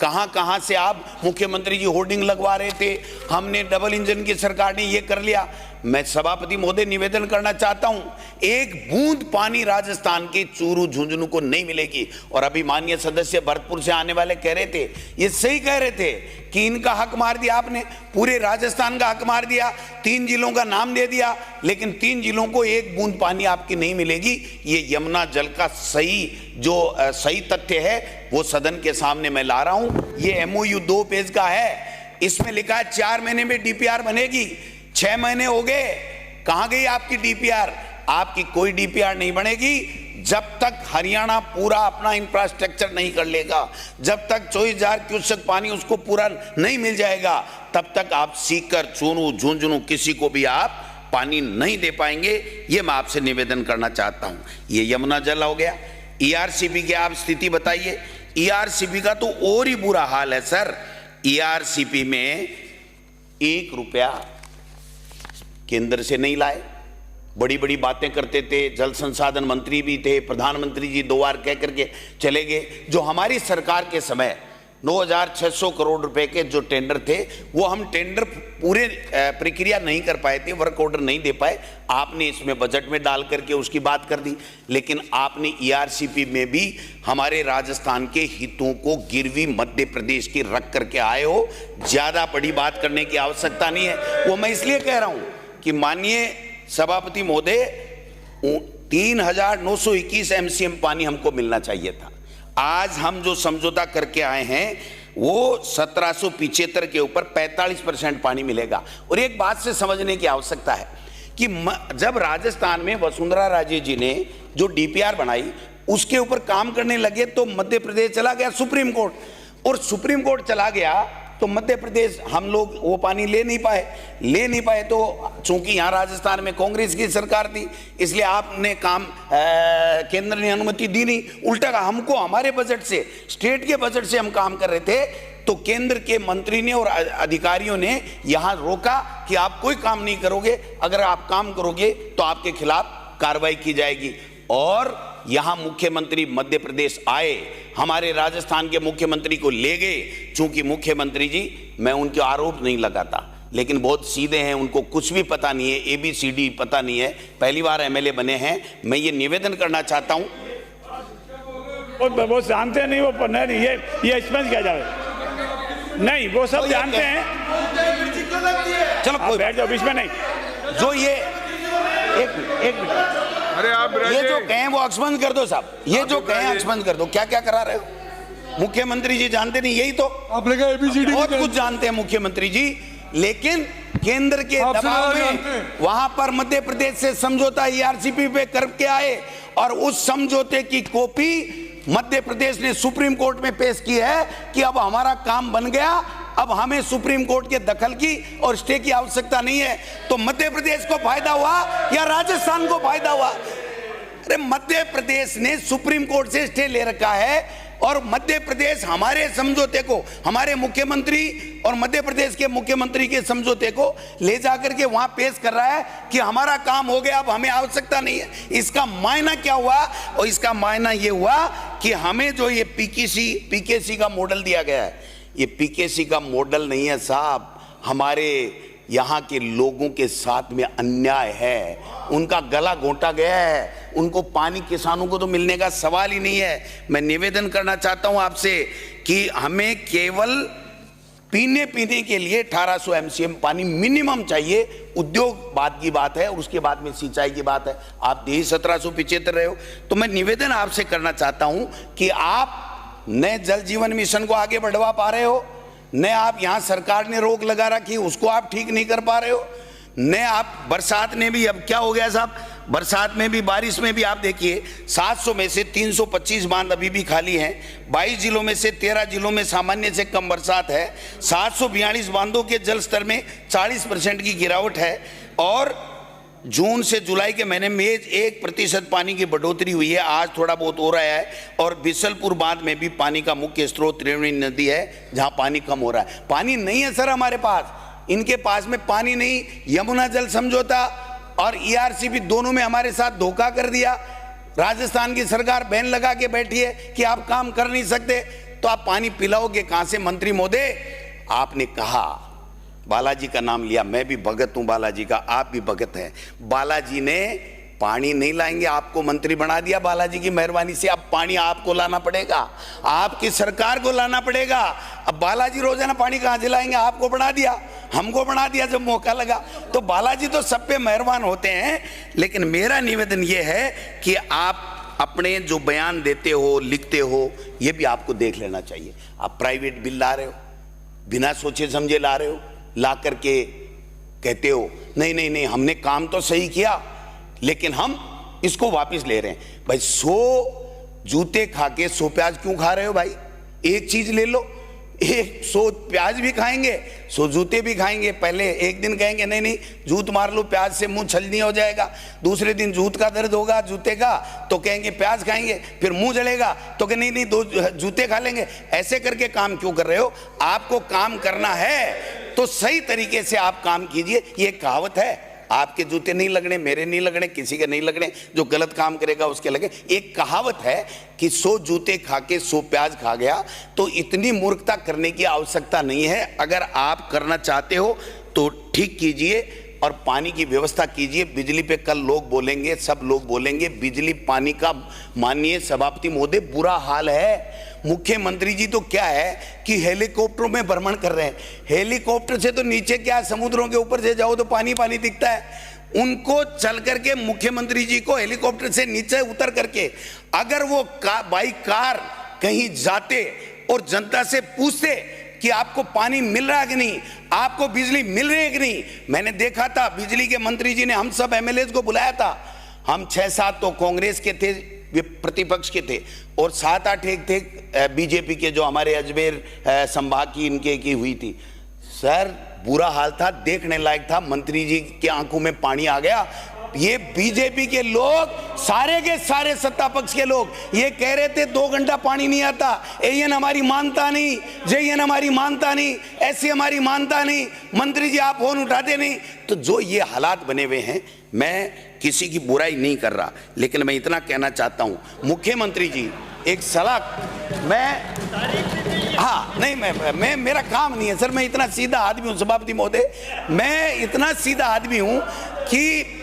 कहां कहां से आप मुख्यमंत्री जी होर्डिंग लगवा रहे थे, हमने डबल इंजन की सरकार ने ये कर लिया। मैं सभापति महोदय निवेदन करना चाहता हूं, एक बूंद पानी राजस्थान के चूरू झुंझुनू को नहीं मिलेगी। और अभी माननीय सदस्य भरतपुर से आने वाले कह रहे थे, ये सही कह रहे थे कि इनका हक मार दिया आपने, पूरे राजस्थान का हक मार दिया, 3 जिलों का नाम दे दिया, लेकिन 3 जिलों को एक बूंद पानी आपकी नहीं मिलेगी। ये यमुना जल का सही तथ्य है वो सदन के सामने मैं ला रहा हूं। ये MOU 2 पेज का है, इसमें लिखा है 4 महीने में DPR बनेगी। 6 महीने हो गए, कहां गई आपकी DPR? आपकी कोई DPR नहीं बनेगी जब तक हरियाणा पूरा अपना इंफ्रास्ट्रक्चर नहीं कर लेगा, जब तक 24,000 क्यूसेक पानी उसको पूरा नहीं मिल जाएगा, तब तक आप सीकर, चूरू, झुंझुनू किसी को भी आप पानी नहीं दे पाएंगे। ये मैं आपसे निवेदन करना चाहता हूं। ये यमुना जल हो गया। ERCP की आप स्थिति बताइए। ERCP का तो और ही बुरा हाल है सर। ERCP में 1 रुपया केंद्र से नहीं लाए, बड़ी बड़ी बातें करते थे, जल संसाधन मंत्री भी थे, प्रधानमंत्री जी 2 बार कह करके चले गए। जो हमारी सरकार के समय 9,600 करोड़ रुपए के जो टेंडर थे, वो हम टेंडर पूरे प्रक्रिया नहीं कर पाए थे, वर्क ऑर्डर नहीं दे पाए। आपने इसमें बजट में डाल करके उसकी बात कर दी, लेकिन आपने ERCP में भी हमारे राजस्थान के हितों को गिरवी मध्य प्रदेश की रख करके आए हो। ज्यादा बड़ी बात करने की आवश्यकता नहीं है। वो मैं इसलिए कह रहा हूं कि माननीय सभापति महोदय, 3,921 MCM पानी हमको मिलना चाहिए था। आज हम जो समझौता करके आए हैं वो 1775 के ऊपर 45% पानी मिलेगा। और एक बात से समझने की आवश्यकता है कि जब राजस्थान में वसुंधरा राजे जी ने जो DPR बनाई उसके ऊपर काम करने लगे तो मध्य प्रदेश चला गया सुप्रीम कोर्ट, और सुप्रीम कोर्ट चला गया तो मध्य प्रदेश हम लोग वो पानी ले नहीं पाए। तो चूंकि यहाँ राजस्थान में कांग्रेस की सरकार थी, इसलिए आपने काम केंद्र ने अनुमति दी नहीं, उल्टा हमको हमारे बजट से, स्टेट के बजट से हम काम कर रहे थे, तो केंद्र के मंत्री ने और अधिकारियों ने यहाँ रोका कि आप कोई काम नहीं करोगे, अगर आप काम करोगे तो आपके खिलाफ कार्रवाई की जाएगी। और यहां मुख्यमंत्री मध्य प्रदेश आए, हमारे राजस्थान के मुख्यमंत्री को ले गए। चूंकि मुख्यमंत्री जी, मैं उनके आरोप नहीं लगाता, लेकिन बहुत सीधे हैं, उनको कुछ भी पता नहीं है, ABCD पता नहीं है, पहली बार MLA बने हैं। मैं ये निवेदन करना चाहता हूं, वो जानते नहीं, वो नहीं, ये स्पष्ट किया जाए। नहीं, वो सब जानते हैं। चलो कोई बैठ जाओ बीच में, नहीं जो ये एक मिनट, अरे आप ये जो कहें वो अक्सबंद कर दो साहब, ये जो कहें अक्सबंद कर दो। क्या क्या करा रहे हो? मुख्यमंत्री जी जानते नहीं, यही तो आपने कहा ABCD बहुत कुछ जानते हैं मुख्यमंत्री जी, लेकिन केंद्र के दबाव में वहां पर मध्य प्रदेश से समझौता ERCP पे करके आए, और उस समझौते की कॉपी मध्य प्रदेश ने सुप्रीम कोर्ट में पेश की है कि अब हमारा काम बन गया, अब हमें सुप्रीम कोर्ट के दखल की और स्टे की आवश्यकता नहीं है। तो मध्य प्रदेश को फायदा हुआ या राजस्थान को फायदा हुआ? अरे मध्य प्रदेश ने सुप्रीम कोर्ट से स्टे ले रखा है, और मध्य प्रदेश हमारे समझौते को, हमारे मुख्यमंत्री और मध्य प्रदेश के मुख्यमंत्री के समझौते को ले जाकर के वहां पेश कर रहा है कि हमारा काम हो गया, अब हमें आवश्यकता नहीं है। इसका मायना क्या हुआ? और इसका मायना यह हुआ कि हमें जो ये PKC का मॉडल दिया गया है, ये PKC का मॉडल नहीं है साहब, हमारे यहाँ के लोगों के साथ में अन्याय है, उनका गला घोंटा गया है, उनको पानी किसानों को तो मिलने का सवाल ही नहीं है। मैं निवेदन करना चाहता हूं आपसे कि हमें केवल पीने के लिए 1800 MCM पानी मिनिमम चाहिए। उद्योग बाद की बात है, और उसके बाद में सिंचाई की बात है। आप यही 1775 रहे हो, तो मैं निवेदन आपसे करना चाहता हूं कि आप न जल जीवन मिशन को आगे बढ़वा पा रहे हो, न आप यहां सरकार ने रोक लगा रखी उसको आप ठीक नहीं कर पा रहे हो, न आप बरसात में भी, अब क्या हो गया साहब, बरसात में भी, बारिश में भी आप देखिए 700 में से 325 बांध अभी भी खाली हैं। 22 जिलों में से 13 जिलों में सामान्य से कम बरसात है। 742 बांधों के जल स्तर में 40% की गिरावट है, और जून से जुलाई के महीने में 1% पानी की बढ़ोतरी हुई है। आज थोड़ा बहुत हो रहा है, और बिसलपुर बांध में भी पानी का मुख्य स्रोत त्रिवेणी नदी है, जहां पानी कम हो रहा है। पानी नहीं है सर हमारे पास, इनके पास में पानी नहीं। यमुना जल समझौता और ERCP दोनों में हमारे साथ धोखा कर दिया। राजस्थान की सरकार बैन लगा के बैठी है कि आप काम कर नहीं सकते। तो आप पानी पिलाओगे कहां से? मंत्री महोदय, आपने कहा, बालाजी का नाम लिया, मैं भी भगत हूं बालाजी का, आप भी भगत हैं। बालाजी ने पानी नहीं लाएंगे, आपको मंत्री बना दिया बालाजी की मेहरबानी से। अब पानी आपको लाना पड़ेगा, आपकी सरकार को लाना पड़ेगा। अब बालाजी रोजाना पानी कहां से लाएंगे? आपको बना दिया, हमको बना दिया जब मौका लगा। तो बालाजी तो सब पे मेहरबान होते हैं, लेकिन मेरा निवेदन यह है कि आप अपने जो बयान देते हो, लिखते हो, यह भी आपको देख लेना चाहिए। आप प्राइवेट बिल ला रहे हो, बिना सोचे समझे ला रहे हो, ला करके कहते हो नहीं नहीं नहीं हमने काम तो सही किया, लेकिन हम इसको वापस ले रहे हैं। भाई 100 जूते खा के 100 प्याज क्यों खा रहे हो भाई? एक चीज ले लो, 100 प्याज भी खाएंगे, 100 जूते भी खाएंगे। पहले एक दिन कहेंगे नहीं नहीं जूत मार लो, प्याज से मुंह छलनी हो जाएगा। दूसरे दिन जूत का दर्द होगा जूते का, तो कहेंगे प्याज खाएंगे। फिर मुंह जलेगा तो कहें नहीं नहीं 2 जूते खा लेंगे। ऐसे करके काम क्यों कर रहे हो? आपको काम करना है तो सही तरीके से आप काम कीजिए। ये कहावत है, आपके जूते नहीं लगने, मेरे नहीं लगने, किसी के नहीं लगने, जो गलत काम करेगा उसके लगे। एक कहावत है कि 100 जूते खा के 100 प्याज खा गया। तो इतनी मूर्खता करने की आवश्यकता नहीं है। अगर आप करना चाहते हो तो ठीक कीजिए और पानी की व्यवस्था कीजिए। बिजली पे कल लोग बोलेंगे, सब लोग बोलेंगे बिजली पानी का। माननीय सभापति महोदय, बुरा हाल है। मुख्यमंत्री जी तो क्या है कि हेलीकॉप्टरों में भ्रमण कर रहे हैं। हेलीकॉप्टर से तो नीचे क्या, समुद्रों के ऊपर से जाओ तो पानी पानी दिखता है। उनको चल करके मुख्यमंत्री जी को हेलीकॉप्टर से नीचे उतर करके अगर वो बाई कार कहीं जाते और जनता से पूछते कि आपको पानी मिल रहा है कि नहीं, आपको बिजली मिल रही है कि नहीं। मैंने देखा था बिजली के मंत्री जी ने हम सब एमएलए को बुलाया था। हम 6-7 तो कांग्रेस के थे, प्रतिपक्ष के थे, और 7-8 एक थे बीजेपी के, जो हमारे अजमेर संभाग की इनके की हुई थी। सर बुरा हाल था, देखने लायक था। मंत्री जी के आंखों में पानी आ गया। ये बीजेपी के लोग, सारे के सारे सत्ता पक्ष के लोग ये कह रहे थे 2 घंटा पानी नहीं आता, एएन हमारी मानता नहीं, जेएन हमारी मानता नहीं, ऐसी हमारी मानता नहीं, मंत्री जी आप फोन उठाते नहीं। तो जो ये हालात बने हुए हैं, मैं किसी की बुराई नहीं कर रहा, लेकिन मैं इतना कहना चाहता हूं मुख्यमंत्री जी, एक सलाह मैं, हाँ नहीं मैं मेरा काम नहीं है सर, मैं इतना सीधा आदमी हूं सभापति महोदय, मैं इतना सीधा आदमी हूं कि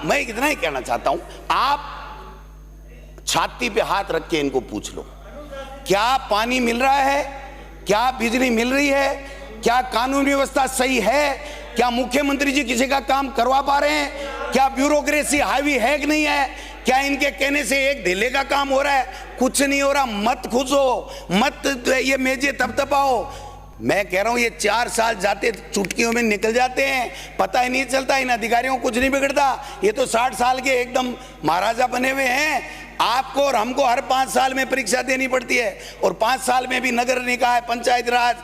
मैं इतना ही कहना चाहता हूं, आप छाती पे हाथ रख के इनको पूछ लो, क्या पानी मिल रहा है, क्या बिजली मिल रही है, क्या कानून व्यवस्था सही है, क्या मुख्यमंत्री जी किसी का काम करवा पा रहे हैं, क्या ब्यूरोक्रेसी हावी है कि नहीं है, क्या इनके कहने से एक ढीले का काम हो रहा है? कुछ नहीं हो रहा। मत खुशो, मत ये मेजे थपथपाओ। मैं कह रहा हूं ये 4 साल जाते चुटकियों में निकल जाते हैं, पता ही नहीं चलता। इन अधिकारियों को कुछ नहीं बिगड़ता। ये तो 60 साल के एकदम महाराजा बने हुए हैं। आपको और हमको हर 5 साल में परीक्षा देनी पड़ती है, और 5 साल में भी नगर निकाय, पंचायत राज,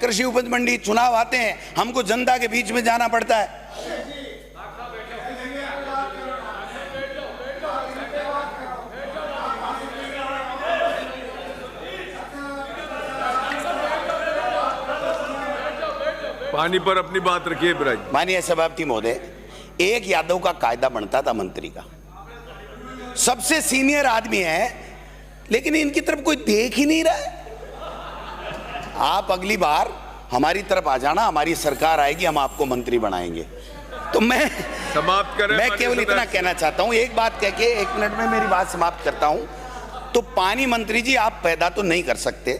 कृषि उपज मंडी चुनाव आते हैं, हमको जनता के बीच में जाना पड़ता है। पानी पर अपनी बात रखिए। माननीय सभापति महोदय, एक यादव का कायदा बनता था मंत्री का, सबसे सीनियर आदमी है, लेकिन इनकी तरफ कोई देख ही नहीं रहा है। आप अगली बार हमारी तरफ आ जाना, हमारी सरकार आएगी, हम आपको मंत्री बनाएंगे। तो मैं समाप्त करें। मैं केवल इतना कहना चाहता हूं, एक बात कह के 1 मिनट में मेरी बात समाप्त करता हूं। तो पानी मंत्री जी आप पैदा तो नहीं कर सकते,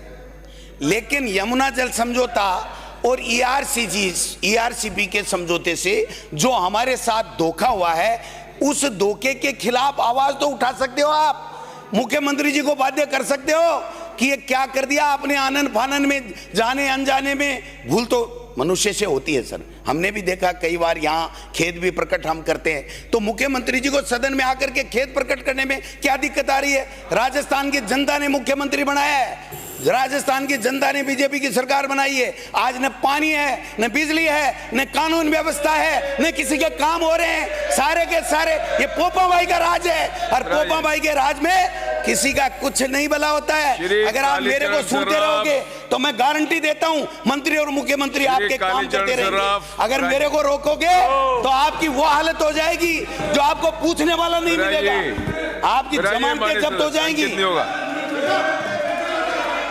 लेकिन यमुना जल समझौता और ईआरसीपी के समझौते से जो हमारे साथ धोखा हुआ है, उस धोखे के खिलाफ आवाज तो उठा सकते हो। आप मुख्यमंत्री जी को बाध्य कर सकते हो कि ये क्या कर दिया आपने, आनन फानन में, जाने अनजाने में। भूल तो मनुष्य से होती है सर, हमने भी देखा कई बार, यहाँ खेद भी प्रकट हम करते हैं। तो मुख्यमंत्री जी को सदन में आकर के खेद प्रकट करने में क्या दिक्कत आ रही है? राजस्थान की जनता ने मुख्यमंत्री बनाया है, राजस्थान की जनता ने बीजेपी की सरकार बनाई है। आज न पानी है, न बिजली है, न कानून व्यवस्था है, न किसी के काम हो रहे हैं। सारे के सारे ये पोपा भाई का राज है, और पोपा भाई के राज में किसी का कुछ नहीं भला होता है। अगर आप मेरे को सुनते रहोगे तो मैं गारंटी देता हूं मंत्री और मुख्यमंत्री आपके काम करते रहेंगे। अगर मेरे को रोकोगे तो आपकी वो हालत हो जाएगी जो आपको पूछने वाला नहीं मिलेगा, आपकी जमानतें जब्त हो जाएंगी।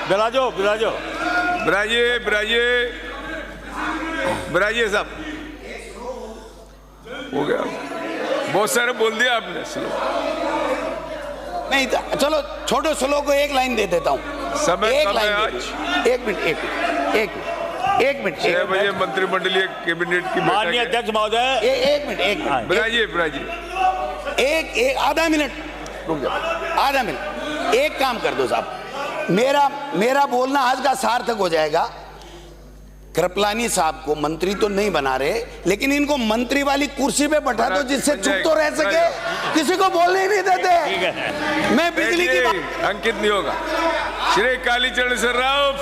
बिराजो बिराजो बिराजिए बिराजिए बिराजिए साहब। हो गया, बहुत सारे बोल दिया आपने। नहीं चलो छोटो स्लो को एक लाइन दे देता हूँ, समय एक कम है लाइन आज। एक मिनट 6 बजे मंत्रिमंडलीय कैबिनेट की माननीय बैठक अध्यक्ष महोदय, एक मिनट है। बिराजिए बिराजिए। एक आधा मिनट रुक जाओ, आधा मिनट। एक काम कर दो साहब, मेरा बोलना आज का सार्थक हो जाएगा। कृपलानी साहब को मंत्री तो नहीं बना रहे, लेकिन इनको मंत्री वाली कुर्सी पे बैठा दो जिससे चुप तो रह सके, किसी को बोलने ही नहीं देते। मैं बिजली की बात, अंकित नहीं होगा। श्री कालीचरण सर्राफ,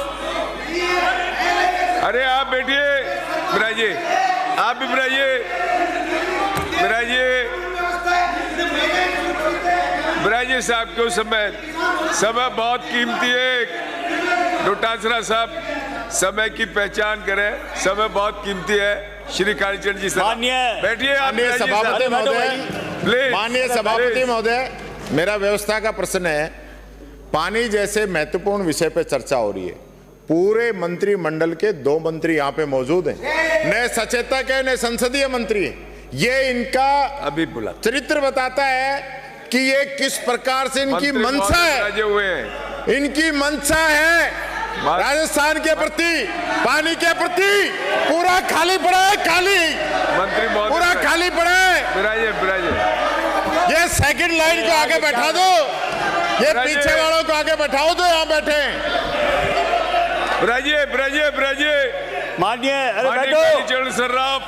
अरे आप बैठिए, बिराजिए, आप भी बिराजिए बिराजिए बिराजिए साहब क्यों समय बहुत कीमती है। डोटासरा साहब समय की पहचान करें, समय बहुत कीमती है। श्री कालीचरण जी साहब बैठिए। माननीय सभापति महोदय, प्लीज माननीय सभापति महोदय, मेरा व्यवस्था का प्रश्न है। पानी जैसे महत्वपूर्ण विषय पे चर्चा हो रही है, पूरे मंत्रिमंडल के 2 मंत्री यहाँ पे मौजूद हैं, न सचेतक है न संसदीय मंत्री। ये इनका अभी बोला चरित्र बताता है कि ये किस प्रकार से इनकी मंशा है। हुए हैं, इनकी मंशा है राजस्थान के प्रति, पानी के प्रति। पूरा खाली पड़ा है, खाली मंत्री पूरा खाली पड़ा है। बिराजिए बिराजिए ये सेकंड लाइन को आगे बैठा दो, ये पीछे वालों को आगे बैठाओ दो, यहाँ बैठे। बिराजिए बिराजिए बिराजिए। माननीय, अरे माननीय बैठो। कालीचरण सर्राफ